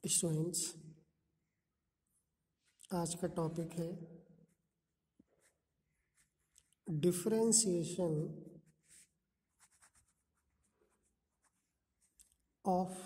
Students, आज का topic है differentiation of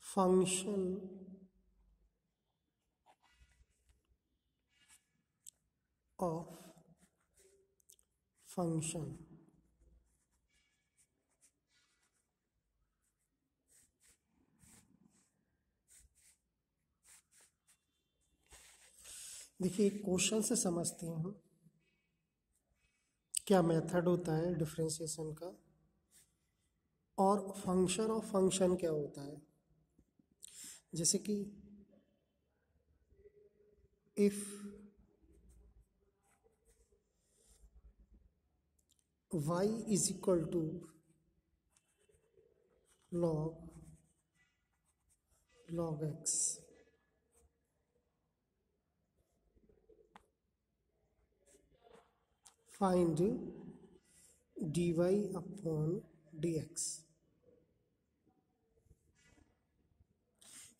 function of function. देखिए, क्वेश्चन से समझते हैं हम क्या मेथड होता है डिफरेंशिएशन का और फंक्शन ऑफ फंक्शन क्या होता है। जैसे कि if y is equal to log x, find dy upon dx।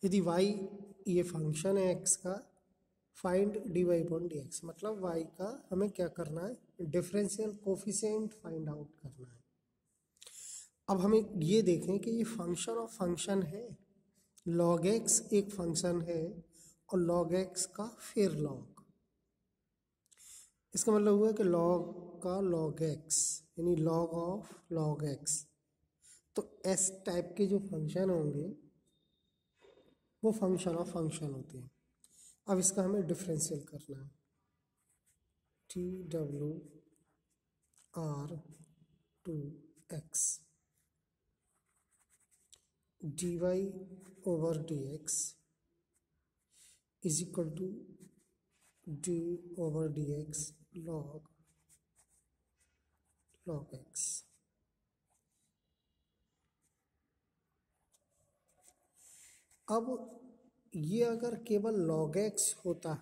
यदि y ये फंक्शन है x का, फाइंड dy अपॉन dx मतलब y का हमें क्या करना है, डिफरेंशियल कोफिशिएंट फाइंड आउट करना है। अब हमें ये देखें कि ये फंक्शन ऑफ फंक्शन है, log x एक फंक्शन है और log x का फिर log, इसका मतलब हुआ कि log का log x यानी log ऑफ log x। तो s टाइप के जो फंक्शन होंगे वो फंक्शन ऑफ फंक्शन होते हैं। अब इसका हमें डिफरेंशियल करना है, TWR2x dy over dx is equal to d over dx log x। अब ये अगर केवल log x होता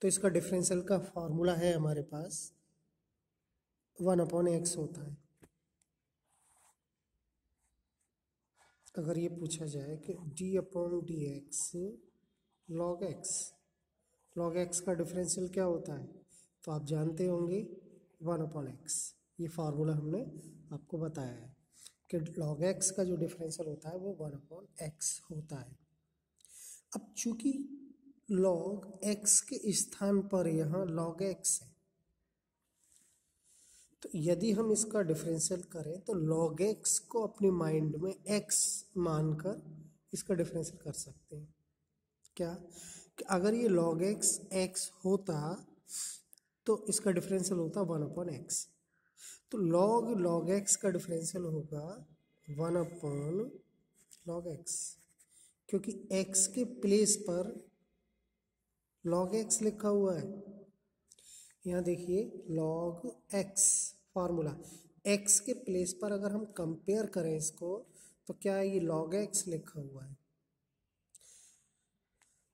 तो इसका डिफरेंशियल का फॉर्मूला है हमारे पास 1/x होता है। अगर ये पूछा जाए कि d upon D x log x का डिफरेंशियल क्या होता है, तो आप जानते होंगे 1/x। ये फार्मूला हमने आपको बताया है कि log x का जो डिफरेंशियल होता है वो 1/x होता है। अब चूंकि log x के स्थान पर यहाँ log x है, तो यदि हम इसका डिफरेंशियल करें तो log x को अपने माइंड में x मानकर इसका डिफरेंशियल कर सकते हैं। क्या कि अगर ये log x x होता तो इसका डिफरेंशियल होता 1/x। तो log x का डिफरेंशियल होगा 1/log x, क्योंकि x के प्लेस पर log x लिखा हुआ है। यहाँ देखिए log x फार्मूला, x के प्लेस पर अगर हम कंपेयर करें इसको तो क्या है, ये log x लिखा हुआ है।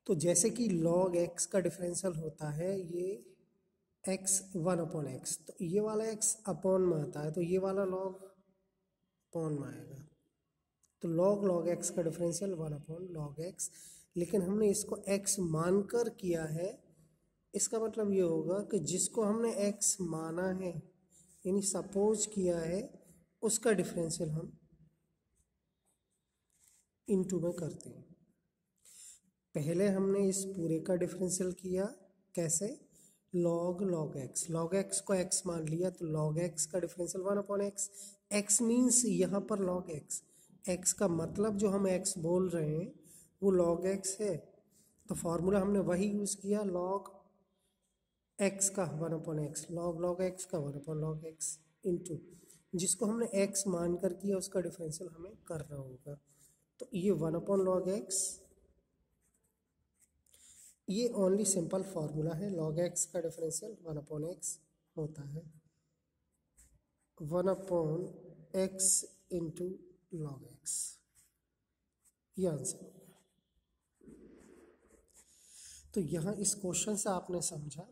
तो जैसे कि log x का डिफरेंशियल होता है ये x 1/x, तो ये वाला x अपॉन में आता है तो ये वाला log अपॉन में आएगा। तो log x का डिफरेंशियल 1/log x, लेकिन हमने इसको x मानकर किया है। इसका मतलब ये होगा कि जिसको हमने x माना है यानी सपोज किया है उसका डिफरेंशियल हम इनटू में करते हैं। पहले हमने इस पूरे का डिफरेंशियल किया, कैसे, log x को x मान लिया तो log x का डिफरेंशियल 1/x। x मीन्स यहाँ पर log x का मतलब जो हम x बोल रहे हैं वो log x है। तो फॉर्मूला हमने वही यूज़ किया, log x का 1/x, log x का 1/log x इंटू जिसको हमने x मान कर किया उसका डिफरेंशियल हमें करना होगा। तो ये 1/log x, ये ओनली सिंपल फार्मूला है। log x का डिफरेंशियल 1/x होता है, 1/x इंटू log x, ये आंसर होगा। तो यहाँ इस क्वेश्चन से आपने समझा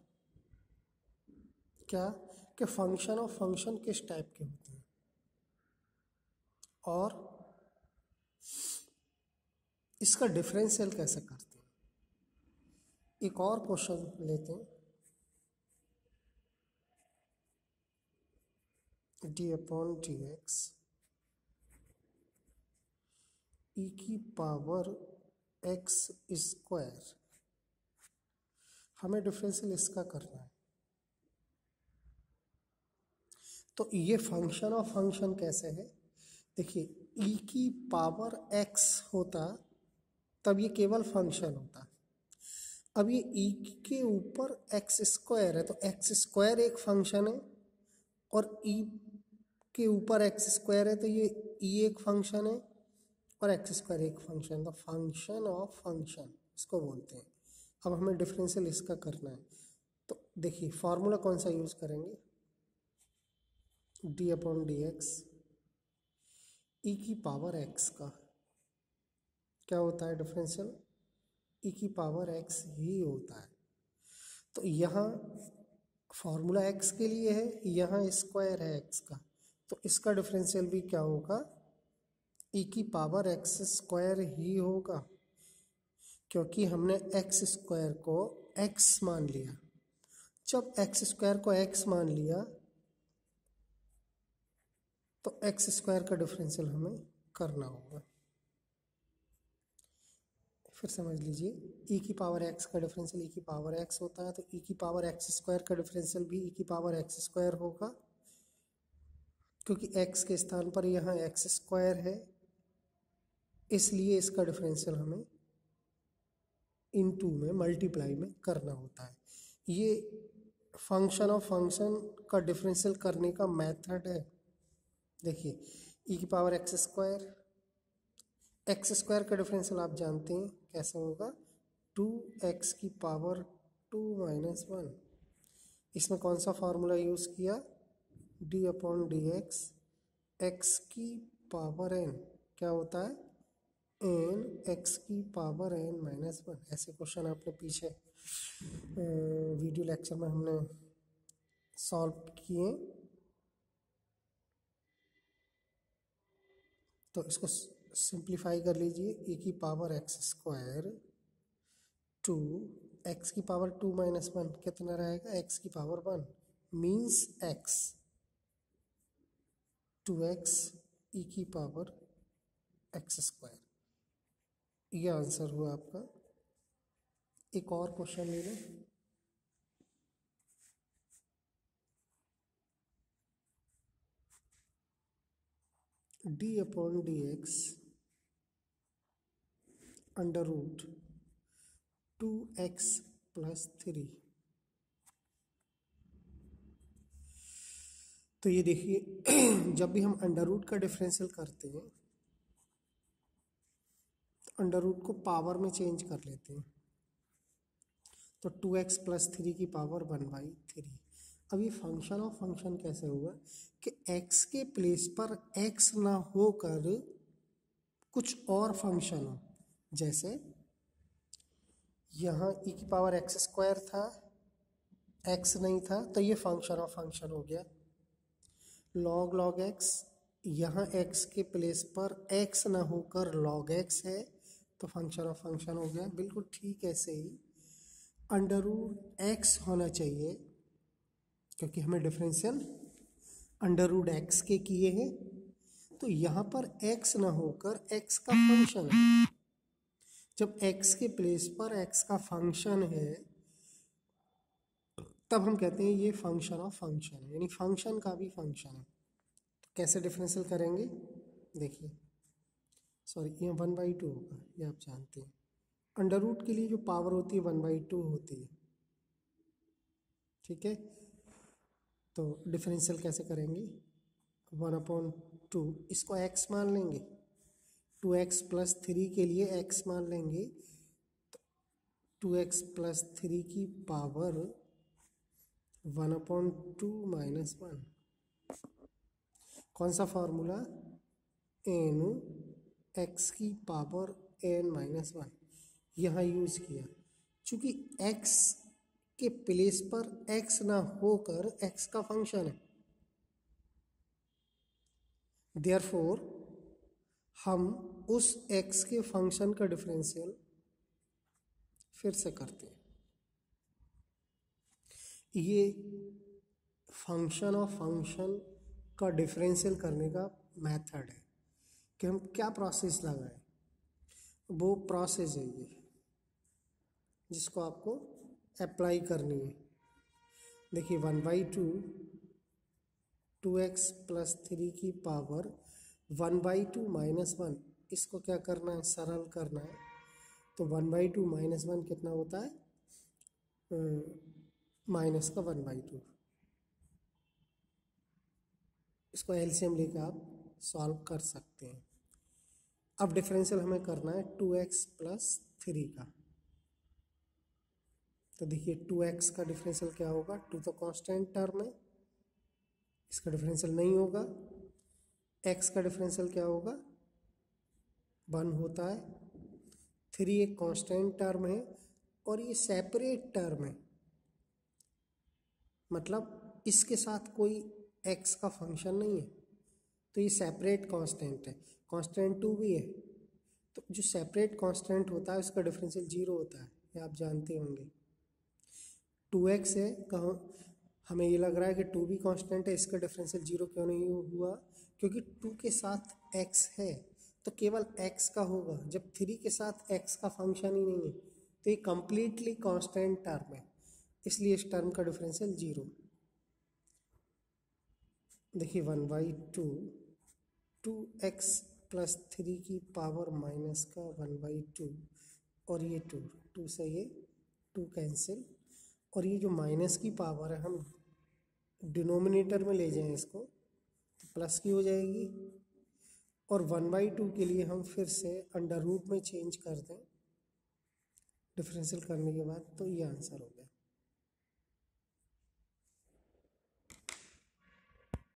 क्या कि फंक्शन ऑफ फंक्शन किस टाइप के होते हैं और इसका डिफरेंशियल कैसे करते हैं, एक और क्वेश्चन लेते हैं। डी अपॉन डी एक्स ई की पावर एक्स स्क्वायर, हमें डिफरेंशियल इसका करना है। तो ये फंक्शन ऑफ फंक्शन कैसे है, देखिए ई की पावर एक्स होता तब ये केवल फंक्शन होता। अब ये ई के ऊपर एक्स स्क्वायर है तो एक्स स्क्वायर एक फंक्शन है, और ई के ऊपर एक्स स्क्वायर है तो ये ई एक फंक्शन है और एक्स स्क्वायर एक फंक्शन, तो फंक्शन ऑफ फंक्शन इसको बोलते हैं। अब हमें डिफरेंशियल इसका करना है, तो देखिए फॉर्मूला कौन सा यूज़ करेंगे, डी अपॉन डी एक्स ई की पावर एक्स का क्या होता है डिफरेंशियल, ई की पावर एक्स ही होता है। तो यहाँ फॉर्मूला एक्स के लिए है, यहाँ स्क्वायर है एक्स का, तो इसका डिफरेंशियल भी क्या होगा, ई की पावर एक्स स्क्वायर ही होगा, क्योंकि हमने एक्स स्क्वायर को एक्स मान लिया। जब एक्स स्क्वायर को एक्स मान लिया तो एक्स स्क्वायर का डिफरेंशियल हमें करना होगा। फिर समझ लीजिए, ई की पावर एक्स का डिफरेंशियल ई की पावर एक्स होता है, तो ई की पावर एक्स स्क्वायर का डिफरेंशियल भी ई की पावर एक्स स्क्वायर होगा, क्योंकि एक्स के स्थान पर यहाँ एक्स स्क्वायर है, इसलिए इसका डिफरेंशियल हमें इनटू में मल्टीप्लाई में करना होता है। ये फंक्शन ऑफ फंक्शन का डिफरेंशियल करने का मेथड है। देखिए ई की पावर एक्स स्क्वायर का डिफरेंशियल आप जानते हैं कैसे होगा, 2x की पावर 2 माइनस 1। इसमें कौन सा फार्मूला यूज़ किया, डी अपॉन डी एक्स की पावर n क्या होता है, एन एक्स की पावर n माइनस 1। ऐसे क्वेश्चन आपने पीछे वीडियो लेक्चर में हमने सॉल्व किए, तो इसको सिंप्लीफाई कर लीजिए, e की पावर एक्स स्क्वायर 2 एक्स की पावर 2 माइनस 1 कितना रहेगा, एक्स की power 1 means x 2x e की पावर एक्स स्क्वायर, ये आंसर हुआ आपका। एक और क्वेश्चन ले लें, D upon D X under root 2x plus 3। तो ये देखिए जब भी हम अंडर रूट का डिफरेंशियल करते हैं तो अंडर रूट को पावर में चेंज कर लेते हैं, तो 2x प्लस 3 की पावर 1/3। अब ये फंक्शन ऑफ फंक्शन कैसे हुआ कि x के प्लेस पर x ना होकर कुछ और फंक्शन हो, जैसे यहाँ e की पावर एक्स स्क्वायर था, x नहीं था, तो ये फंक्शन ऑफ फंक्शन हो गया। log x, यहाँ x के प्लेस पर x ना होकर log x है, तो फंक्शन ऑफ फंक्शन हो गया। बिल्कुल ठीक ऐसे ही अंडर रूट एक्स होना चाहिए, क्योंकि हमें डिफरेंशियल अंडर रूट एक्स के किए हैं, तो यहाँ पर x ना होकर x का फंक्शन है। जब x के प्लेस पर x का फंक्शन है तब हम कहते हैं ये फंक्शन ऑफ फंक्शन है, यानी फंक्शन का भी फंक्शन है। तो कैसे डिफरेंशियल करेंगे, देखिए सॉरी ये 1/2 होगा, ये आप जानते हैं। अंडर रूट के लिए जो पावर होती है 1/2 होती है, ठीक है। तो डिफरेंशियल कैसे करेंगे, 1/2 इसको x मान लेंगे, 2x प्लस 3 के लिए x मान लेंगे, तो 2x प्लस 3 की पावर 1/2 माइनस 1। कौन सा फार्मूला, n x की पावर n माइनस 1 यहाँ यूज़ किया। चूँकि x के प्लेस पर x ना होकर x का फंक्शन है, देयरफॉर हम उस x के फंक्शन का डिफरेंशियल फिर से करते हैं। ये फंक्शन और फंक्शन का डिफरेंशियल करने का मेथड है कि हम क्या प्रोसेस लगाएं। वो प्रोसेस है ये जिसको आपको अप्लाई करनी है। देखिए 1/2 2x प्लस 3 की पावर 1/2 माइनस 1, इसको क्या करना है, सरल करना है। तो 1/2 माइनस 1 कितना होता है, माइनस का 1/2। इसको एलसीएम लेकर आप सॉल्व कर सकते हैं। अब डिफरेंशियल हमें करना है 2x प्लस 3 का। तो देखिए 2x का डिफरेंशियल क्या होगा, 2 तो कांस्टेंट टर्म है, इसका डिफरेंशियल नहीं होगा। x का डिफरेंशियल क्या होगा, 1 होता है। 3 एक कांस्टेंट टर्म है और ये सेपरेट टर्म है, मतलब इसके साथ कोई x का फंक्शन नहीं है, तो ये सेपरेट कांस्टेंट है। कांस्टेंट 2 भी है, तो जो सेपरेट कांस्टेंट होता है उसका डिफरेंशियल 0 होता है, ये आप जानते होंगे। 2x है, कहाँ हमें ये लग रहा है कि 2 भी कांस्टेंट है, इसका डिफरेंशियल 0 क्यों नहीं हुआ, क्योंकि 2 के साथ x है तो केवल x का होगा, जब 3 के साथ x का फंक्शन ही नहीं है तो ये कंप्लीटली कांस्टेंट टर्म है, इसलिए इस टर्म का डिफरेंशियल 0। देखिए 1/2 2x प्लस 3 की पावर माइनस का 1/2 और ये 2 से ये 2 कैंसिल, और ये जो माइनस की पावर है हम डिनोमिनेटर में ले जाएं इसको तो प्लस की हो जाएगी, और 1/2 के लिए हम फिर से अंडर रूट में चेंज कर दें डिफरेंशियल करने के बाद, तो ये आंसर हो गया।